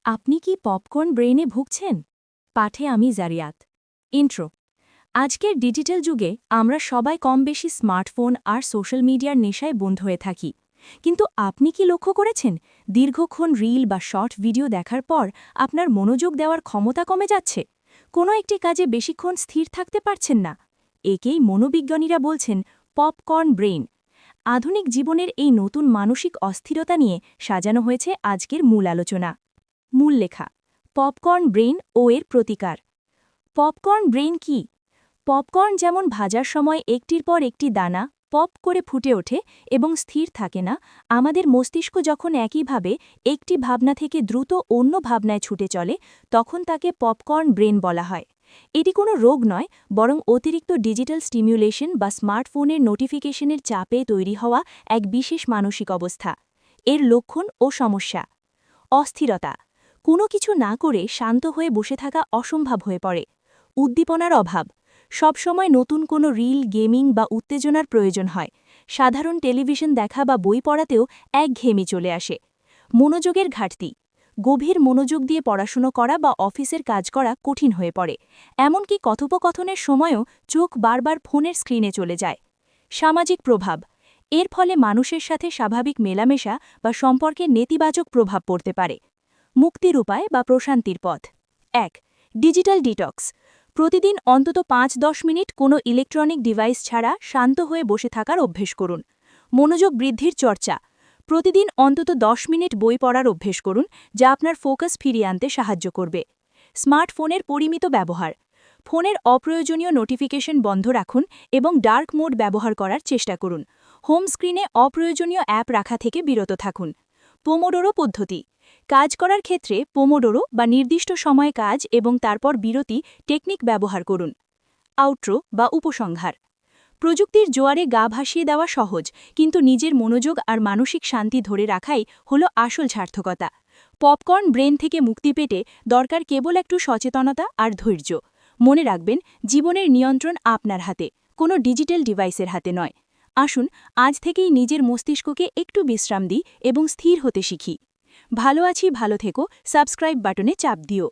আপনি কি পপকর্ন ব্রেইনে ভুগছেন? পাঠে আমি জারিয়াত। ইন্ট্রো। আজকের ডিজিটাল যুগে আমরা সবাই কম বেশি স্মার্টফোন আর সোশ্যাল মিডিয়ার নেশায় বন্ধ হয়ে থাকি। কিন্তু আপনি কি লক্ষ্য করেছেন দীর্ঘক্ষণ রিল বা শর্ট ভিডিও দেখার পর আপনার মনোযোগ দেওয়ার ক্ষমতা কমে যাচ্ছে? কোনো একটি কাজে বেশিক্ষণ স্থির থাকতে পারছেন না। একেই মনোবিজ্ঞানীরা বলছেন পপকর্ন ব্রেইন। আধুনিক জীবনের এই নতুন মানসিক অস্থিরতা নিয়ে সাজানো হয়েছে আজকের মূল আলোচনা। মূল লেখা পপকর্ন ব্রেইন ও এর প্রতিকার। পপকর্ন ব্রেইন কি? পপকর্ন যেমন ভাজার সময় একটির পর একটি দানা পপ করে ফুটে ওঠে এবং স্থির থাকে না, আমাদের মস্তিষ্ক যখন একইভাবে একটি ভাবনা থেকে দ্রুত অন্য ভাবনায় ছুটে চলে, তখন তাকে পপকর্ন ব্রেন বলা হয়। এটি কোনো রোগ নয়, বরং অতিরিক্ত ডিজিটাল স্টিমিউলেশন বা স্মার্টফোনের নোটিফিকেশনের চাপে তৈরি হওয়া এক বিশেষ মানসিক অবস্থা। এর লক্ষণ ও সমস্যা: অস্থিরতা। কোনো কিছু না করে শান্ত হয়ে বসে থাকা অসম্ভব হয়ে পড়ে। উদ্দীপনার অভাব। সবসময় নতুন কোনো রিল, গেমিং বা উত্তেজনার প্রয়োজন হয়। সাধারণ টেলিভিশন দেখা বা বই পড়াতেও একঘেয়েমি চলে আসে। মনোযোগের ঘাটতি। গভীর মনোযোগ দিয়ে পড়াশুনো করা বা অফিসের কাজ করা কঠিন হয়ে পড়ে। এমনকি কথোপকথনের সময়ও চোখ বারবার ফোনের স্ক্রিনে চলে যায়। সামাজিক প্রভাব। এর ফলে মানুষের সাথে স্বাভাবিক মেলামেশা বা সম্পর্কের নেতিবাচক প্রভাব পড়তে পারে। মুক্তির উপায় বা প্রশান্তির পথ: ১. Digital detox. প্রতিদিন অন্তত ৫-১০ মিনিট কোনো ইলেকট্রনিক ডিভাইস ছাড়া শান্ত হয়ে বসে থাকার অভ্যেস করুন। মনোযোগ বৃদ্ধির চর্চা। প্রতিদিন অন্তত ১০ মিনিট বই পড়ার অভ্যেস করুন, যা আপনার ফোকাস ফিরিয়ে আনতে সাহায্য করবে। স্মার্টফোনের পরিমিত ব্যবহার। ফোনের অপ্রয়োজনীয় নোটিফিকেশন বন্ধ রাখুন এবং ডার্ক মোড ব্যবহার করার চেষ্টা করুন। হোম স্ক্রিনে অপ্রয়োজনীয় অ্যাপ রাখা থেকে বিরত থাকুন। পোমোডোরো পদ্ধতি। কাজ করার ক্ষেত্রে পোমোডোরো বা নির্দিষ্ট সময়ে কাজ এবং তারপর বিরতি টেকনিক ব্যবহার করুন। আউট্রো বা উপসংহার। প্রযুক্তির জোয়ারে গা ভাসিয়ে দেওয়া সহজ, কিন্তু নিজের মনোযোগ আর মানসিক শান্তি ধরে রাখাই হলো আসল সার্থকতা। পপকর্ন ব্রেন থেকে মুক্তি পেতে দরকার কেবল একটু সচেতনতা আর ধৈর্য। মনে রাখবেন, জীবনের নিয়ন্ত্রণ আপনার হাতে, কোনো ডিজিটাল ডিভাইসের হাতে নয়। আসুন আজ থেকেই নিজের মস্তিষ্ককে একটু বিশ্রাম দিই এবং স্থির হতে শিখি। ভালো আছি, ভালো থেকো, সাবস্ক্রাইব বাটনে চাপ দিও।